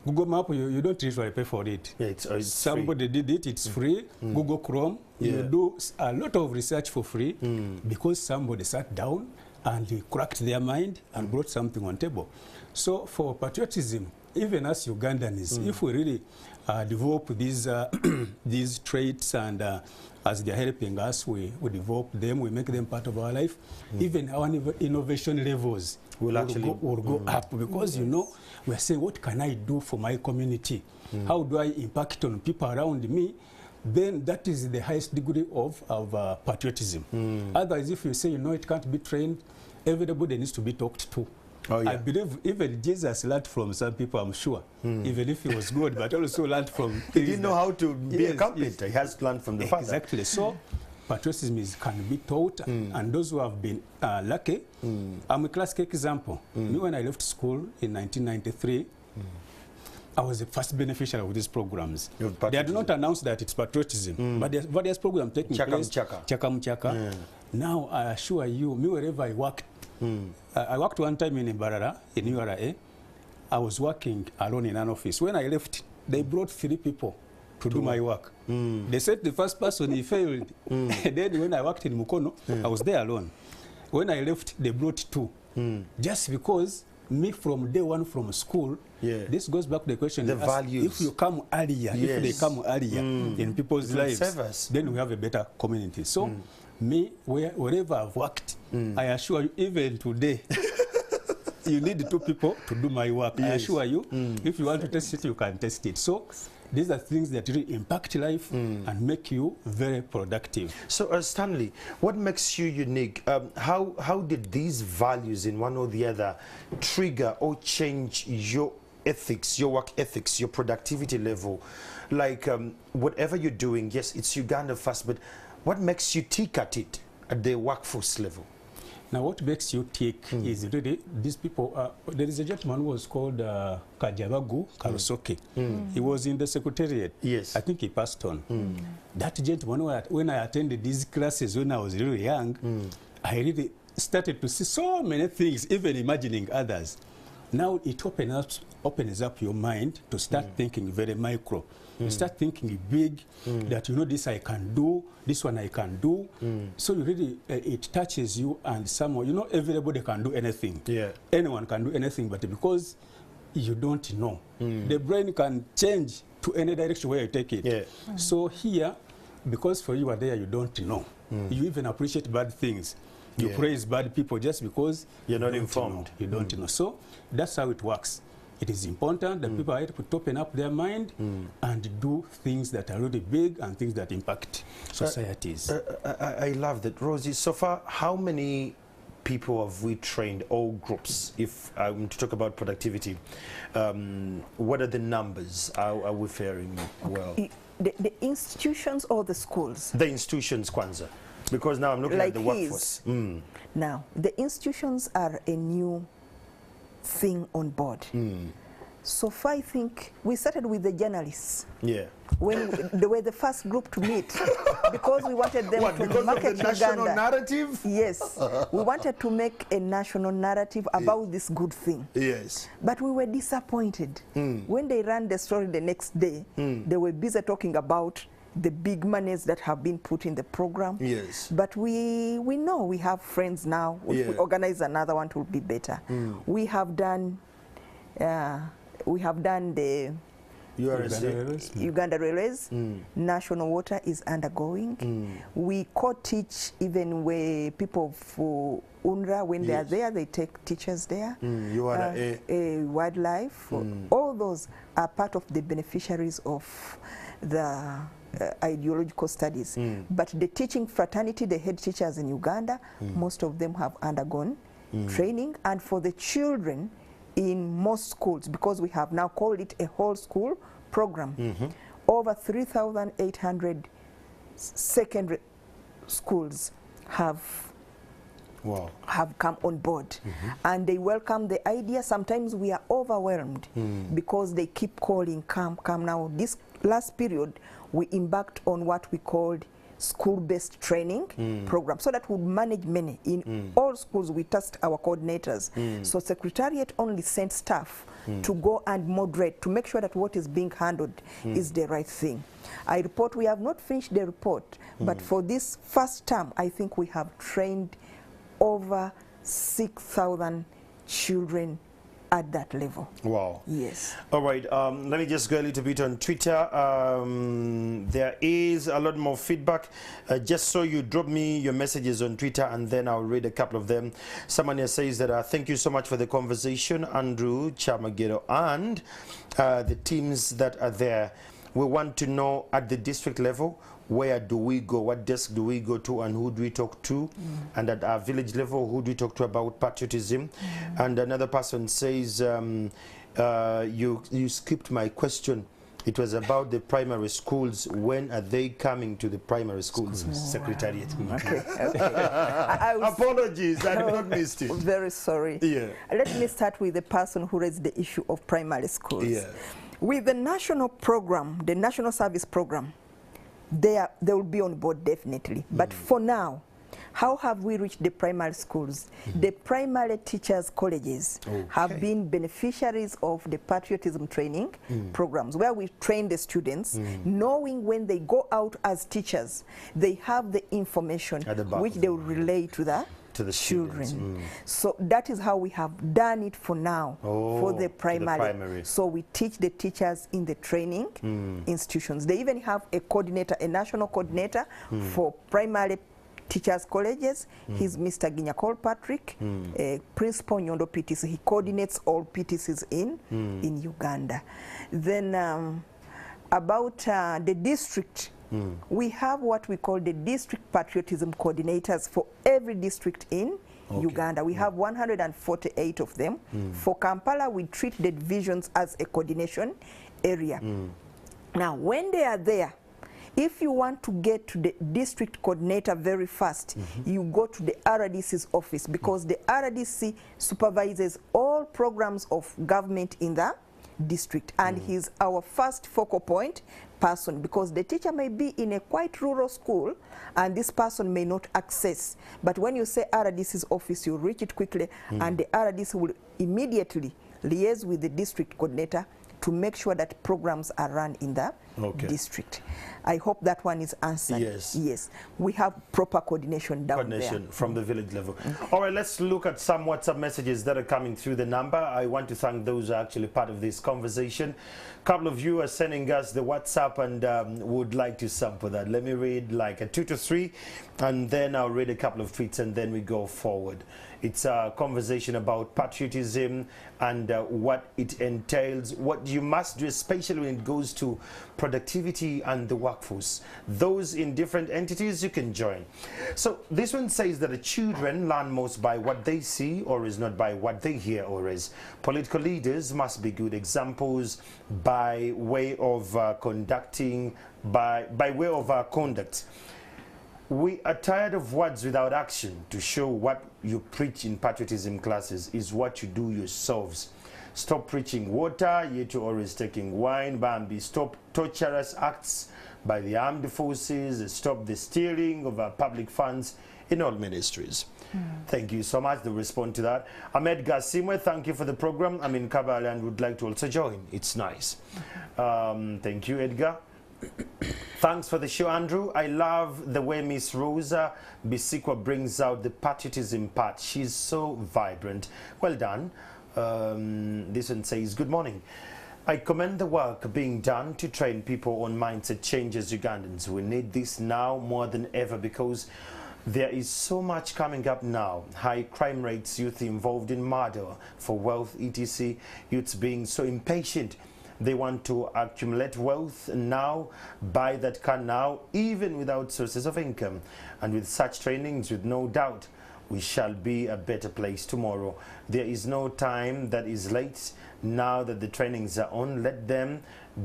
Speaker 2: Google Map, you don't usually pay for it.
Speaker 1: Yeah, it's
Speaker 2: somebody
Speaker 1: free.
Speaker 2: did it, it's free. Google Chrome, you do a lot of research for free because somebody sat down and he cracked their mind and brought something on table. So for patriotism, even as Ugandans, if we really develop these traits and as they're helping us, we develop them, we make them part of our life, even our innovation levels will go up because, you know, we're saying, what can I do for my community? How do I impact on people around me? Then that is the highest degree of patriotism. Otherwise, if you say, you know, it can't be trained, everybody needs to be talked to. Oh, yeah. I believe even Jesus learned from some people, I'm sure, even if he was good, but also learned from...
Speaker 1: He didn't know how to be a carpenter. He has learned from the Father.
Speaker 2: Exactly. So patriotism can be taught, and those who have been lucky. I'm a classic example. Me, when I left school in 1993, I was the first beneficiary of these programs. They had not announced that it's patriotism, but there's various programs taking place. Chaka. Now, I assure you, me, wherever I worked, I worked one time in Barara, in URA. I was working alone in an office. When I left, they brought 3 people to do my work. They said the first person, he failed. Then when I worked in Mukono, I was there alone. When I left, they brought 2. Just because me from day one from school, this goes back to the question,
Speaker 1: the values.
Speaker 2: If you come earlier, if they come earlier in people's lives, then we have a better community. So me, wherever I've worked, I assure you, even today, you need 2 people to do my work. I assure you, if you want to test it, you can test it. So these are things that really impact life and make you very productive.
Speaker 1: So Stanley, what makes you unique? How did these values in one or the other trigger or change your ethics, your work ethics, your productivity level? Like whatever you're doing, yes, it's Uganda First, but what makes you tick at it at the workforce level?
Speaker 2: Now, what makes you tick is really these people. There is a gentleman who was called Kajabagu Karusoke. He was in the secretariat.
Speaker 1: Yes.
Speaker 2: I think he passed on. That gentleman, when I attended these classes when I was really young, I really started to see so many things, even imagining others. Now it opens up your mind to start thinking very micro. You start thinking big, that, you know, this I can do, this one I can do. So you really, it touches you, and someone, you know, everybody can do anything. Yeah. Anyone can do anything, but because you don't know, the brain can change to any direction where you take it. Yeah. So here, because for you are there, you don't know. You even appreciate bad things. You praise bad people just because
Speaker 1: you're not informed.
Speaker 2: You don't know. So that's how it works. It is important that people are able to open up their mind and do things that are really big and things that impact societies.
Speaker 1: I love that. Rosie, so far, how many people have we trained, all groups? If I'm to talk about productivity, what are the numbers? Are we faring well?
Speaker 3: The institutions or the schools?
Speaker 1: The institutions, Kwanzaa. Because now I'm looking at the workforce.
Speaker 3: Now, the institutions are a new thing on board. So far, I think we started with the journalists. Yeah. When they were the first group to meet, because we wanted them to market
Speaker 1: the national
Speaker 3: Uganda.
Speaker 1: Narrative?
Speaker 3: Yes. We wanted to make a national narrative about this good thing.
Speaker 1: Yes.
Speaker 3: But we were disappointed. When they ran the story the next day, they were busy talking about the big monies that have been put in the program. Yes. But we know we have friends now. If we organize another one, it will be better. We have done the Uganda Railways. National Water is undergoing. We co-teach even where people for UNRWA, when they are there, they take teachers there. Wildlife. All those are part of the beneficiaries of the ideological studies. But the teaching fraternity, the head teachers in Uganda, most of them have undergone training. And for the children in most schools, because we have now called it a whole school program, over 3,800 secondary schools have
Speaker 1: Wow.
Speaker 3: have come on board, and they welcome the idea. Sometimes we are overwhelmed because they keep calling, come. Now this last period we embarked on what we called school-based training program, so that we manage many in all schools. We tasked our coordinators, so Secretariat only sent staff to go and moderate, to make sure that what is being handled is the right thing. I report we have not finished the report, but for this first term I think we have trained over 6,000 children at that level.
Speaker 1: Wow.
Speaker 3: Yes.
Speaker 1: All right, let me just go a little bit on Twitter. There is a lot more feedback. Just so you drop me your messages on Twitter, and then I'll read a couple of them. Someone here says that thank you so much for the conversation, Andrew, Chamagero, and the teams that are there. We want to know at the district level, where do we go, what desk do we go to, and who do we talk to? And at our village level, who do we talk to about patriotism? And another person says, you skipped my question. It was about the primary schools. When are they coming to the primary schools? Secretariat.
Speaker 3: Okay. I
Speaker 1: Apologies, I did not miss it.
Speaker 3: Very sorry.
Speaker 1: Yeah.
Speaker 3: Let me start with the person who raised the issue of primary schools.
Speaker 1: Yeah.
Speaker 3: With the national program, the national service program, they will be on board definitely. But for now, how have we reached the primary schools? The primary teachers' colleges have been beneficiaries of the patriotism training programs, where we train the students, knowing when they go out as teachers, they have the information which they will relay to the children. So that is how we have done it for now, for the primary. So we teach the teachers in the training institutions. They even have a coordinator, a national coordinator for primary teachers colleges. He's Mr. Ginyakol Patrick, Principal Nyondo PTC. He coordinates all PTCs in Uganda. Then about the district, we have what we call the district patriotism coordinators for every district in Uganda. We have 148 of them. For Kampala, we treat the divisions as a coordination area. Now, when they are there, if you want to get to the district coordinator very fast, you go to the RDC's office, because the RDC supervises all programs of government in the district, and he's our first focal point person, because the teacher may be in a quite rural school and this person may not access. But when you say RDC's office, you reach it quickly, and the RDC will immediately liaise with the district coordinator to make sure that programs are run in the district. I hope that one is answered.
Speaker 1: Yes.
Speaker 3: Yes. We have proper coordination down there.
Speaker 1: From the village level. All right, let's look at some WhatsApp messages that are coming through the number. I want to thank those who are actually part of this conversation. A couple of you are sending us the WhatsApp and would like to sample that. Let me read like a 2 to 3, and then I'll read a couple of tweets, and then we go forward. It's a conversation about patriotism and what it entails, what you must do, especially when it goes to productivity and the workforce. Those in different entities, you can join. So this one says that the children learn most by what they see, or is not by what they hear, or is. Political leaders must be good examples by way of conducting, by way of conduct. We are tired of words without action. To show what you preach in patriotism classes is what you do yourselves. Stop preaching water, yet you're always taking wine. Bambi, stop torturous acts by the armed forces. Stop the stealing of our public funds in all ministries. Thank you so much. To respond to that, Ahmed Gasimwe, thank you for the program. I'm in Kabale and would like to also join. It's nice. Thank you, Edgar. Thanks for the show, Andrew. I love the way Miss Rosa Bisikwa brings out the patriotism part. She's so vibrant. Well done. This one says, good morning. I commend the work being done to train people on mindset changes. Ugandans, we need this now more than ever, because there is so much coming up now. High crime rates, youth involved in murder for wealth, etc. Youths being so impatient. They want to accumulate wealth now, buy that car now, even without sources of income. And with such trainings, with no doubt, we shall be a better place tomorrow. There is no time that is late. Now that the trainings are on, let them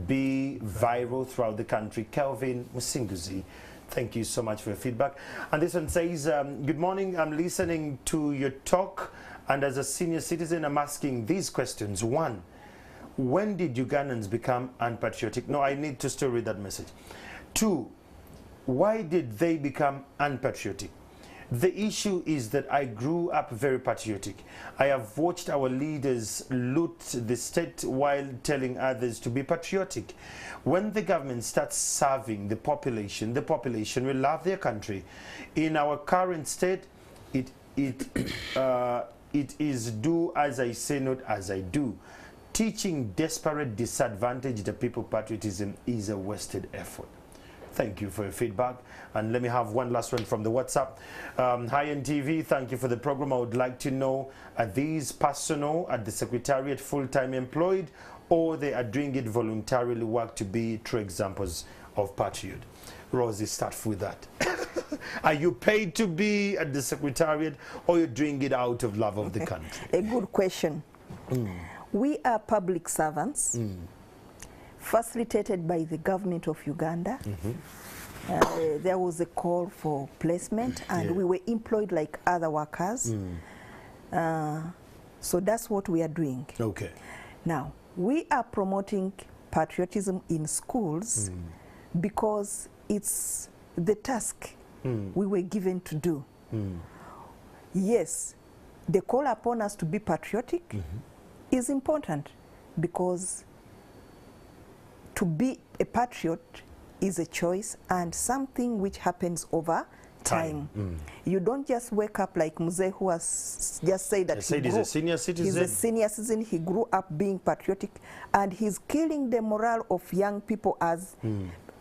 Speaker 1: be viral throughout the country. Kelvin Musinguzi, Thank you so much for your feedback. And this one says, good morning, I'm listening to your talk, and as a senior citizen, I'm asking these questions. 1, when did Ugandans become unpatriotic? No, I need to still read that message. 2, why did they become unpatriotic? The issue is that I grew up very patriotic. I have watched our leaders loot the state while telling others to be patriotic. When the government starts serving the population will love their country. In our current state, it is do as I say, not as I do. Teaching desperate, disadvantaged people patriotism is a wasted effort. Thank you for your feedback. And let me have one last one from the WhatsApp. Hi NTV, thank you for the program. I would like to know, are these personnel at the Secretariat full-time employed, or they are doing it voluntarily work to be true examples of patriot? Rosie, start with that. Are you paid to be at the Secretariat, or you're doing it out of love of the country?
Speaker 3: A good question. We are public servants. Facilitated by the government of Uganda. There was a call for placement, and we were employed like other workers. So that's what we are doing.
Speaker 1: Okay.
Speaker 3: Now, we are promoting patriotism in schools because it's the task we were given to do. Yes, the call upon us to be patriotic is important, because to be a patriot is a choice and something which happens over time. You don't just wake up like Mzee, who has just said that
Speaker 1: he's a senior citizen.
Speaker 3: He's a senior citizen. He grew up being patriotic, and he's killing the morale of young people as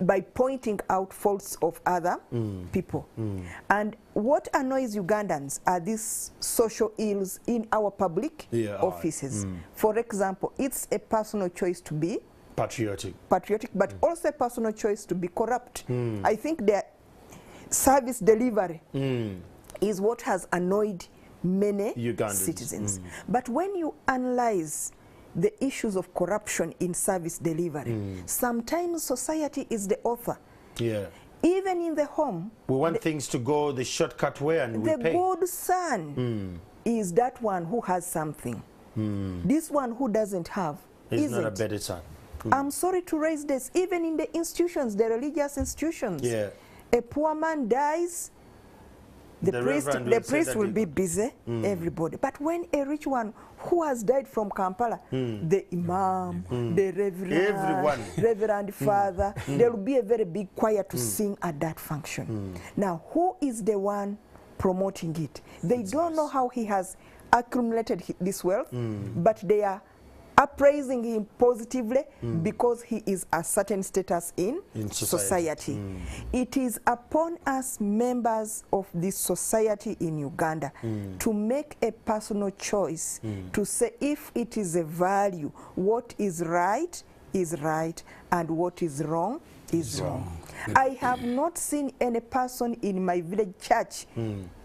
Speaker 3: by pointing out faults of other people. And what annoys Ugandans are these social ills in our public offices. For example, it's a personal choice to be patriotic, but also a personal choice to be corrupt. I think the service delivery is what has annoyed many Ugandans. Citizens. But when you analyze the issues of corruption in service delivery, sometimes society is the author. Even in the home,
Speaker 1: we want things to go the shortcut way, and we pay.
Speaker 3: The good son is that one who has something. This one who doesn't have
Speaker 1: is not a better son.
Speaker 3: I'm sorry to raise this, even in the institutions, the religious institutions. A poor man dies, the priest will be busy, everybody. But when a rich one who has died from Kampala, the imam, the reverend father, there will be a very big choir to sing at that function. Now, who is the one promoting it? They don't know how he has accumulated this wealth, but they are appraising him positively because he is a certain status in society. It is upon us, members of this society in Uganda, to make a personal choice to say if it is a value, what is right and what is wrong is wrong. I have not seen any person in my village church,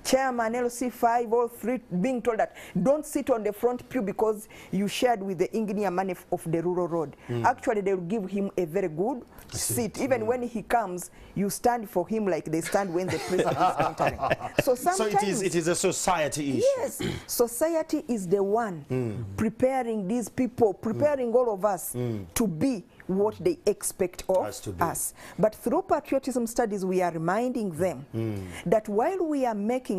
Speaker 3: chairman, LC 5 or 3, being told that don't sit on the front pew because you shared with the engineer money of the rural road. Actually, they will give him a very good seat. Even when he comes, you stand for him like they stand when the president is entering. So sometimes
Speaker 1: it is a society issue.
Speaker 3: Yes, society is the one preparing these people, preparing all of us to be what they expect of us. But through patriotism studies, we are reminding them that while we are making,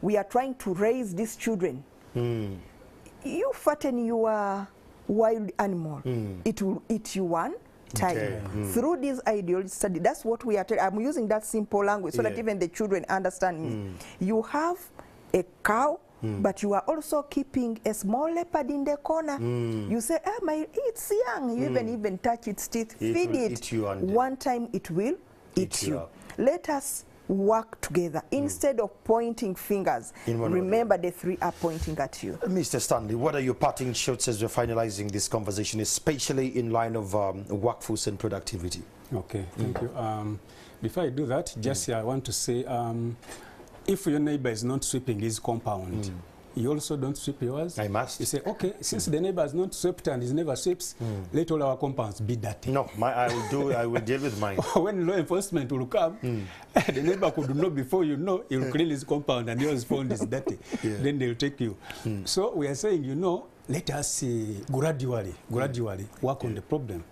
Speaker 3: we are trying to raise these children, you fatten your wild animal, it will eat you one time. Through this ideology study, that's what we are telling. I'm using that simple language so that even the children understand me. You have a cow, but you are also keeping a small leopard in the corner. You say, it's young. You even touch its teeth, feed it. One time it will eat you. Let us work together instead of pointing fingers. Remember, the three are pointing at you.
Speaker 1: Mr. Stanley, what are your parting shots as we're finalizing this conversation, especially in line of workforce and productivity?
Speaker 2: Okay, thank you. Before I do that, just I want to say, if your neighbor is not sweeping his compound, you also don't sweep yours.
Speaker 1: I must.
Speaker 2: You say, okay, since the neighbor has not swept and he never sweeps, let all our compounds be dirty.
Speaker 1: No, I will deal with mine.
Speaker 2: When law enforcement will come, the neighbor could know before you know, he'll clean his compound and yours found is dirty. Then they'll take you. So we are saying, you know, let us gradually work on the problem.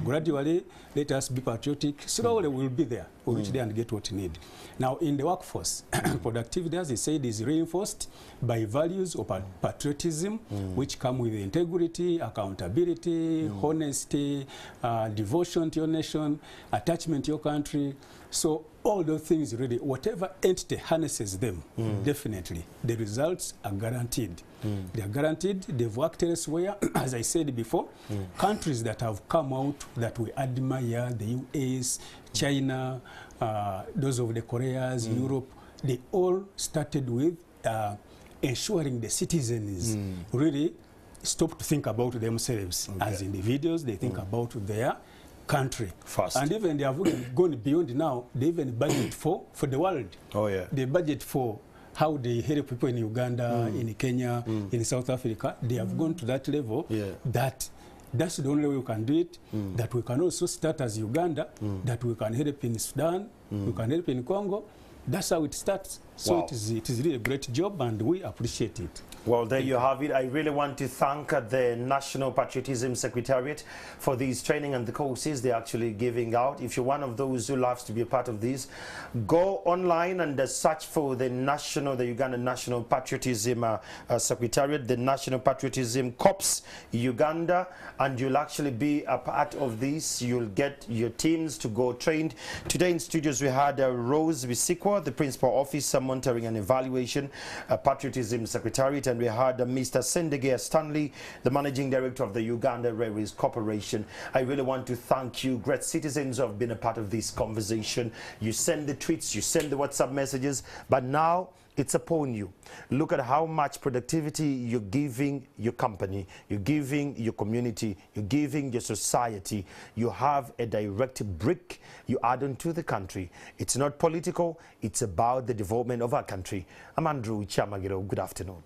Speaker 2: Gradually, let us be patriotic. Slowly we'll be there. We'll reach there and get what we need. Now, in the workforce, productivity, as he said, is reinforced by values of patriotism, which come with integrity, accountability, honesty, devotion to your nation, attachment to your country. So all those things really, whatever entity harnesses them, definitely, the results are guaranteed. They are guaranteed. They've worked elsewhere. As I said before, countries that have come out that we admire, the US, China, those of the Koreas, Europe, they all started with ensuring the citizens really stop to think about themselves as individuals. They think about their country
Speaker 1: first.
Speaker 2: And even they have gone beyond now. They even budget for the world.
Speaker 1: Oh, yeah.
Speaker 2: They budget for how they help people in Uganda, in Kenya, in South Africa. They have gone to that level that that's the only way we can do it, that we can also start as Uganda, that we can help in Sudan, we can help in Congo. That's how it starts. So it is really a great job, and we appreciate it.
Speaker 1: Well, there you have it. I really want to thank the National Patriotism Secretariat for these training and the courses they're actually giving out. If you're one of those who loves to be a part of this, go online and search for the Uganda National Patriotism Secretariat, the National Patriotism Corps Uganda, and you'll actually be a part of this. You'll get your teams to go trained. Today in studios we had Rose Bisikwa, the Principal Officer Monitoring and Evaluation, Patriotism Secretariat, and we had Mr. Sendege Stanley, the Managing Director of the Uganda Railways Corporation. I really want to thank you, great citizens who have been a part of this conversation. You send the tweets, you send the WhatsApp messages, but now it's upon you. Look at how much productivity you're giving your company, you're giving your community, you're giving your society. You have a direct brick you add on to the country. It's not political, it's about the development of our country. I'm Andrew Chamagiro. Good afternoon.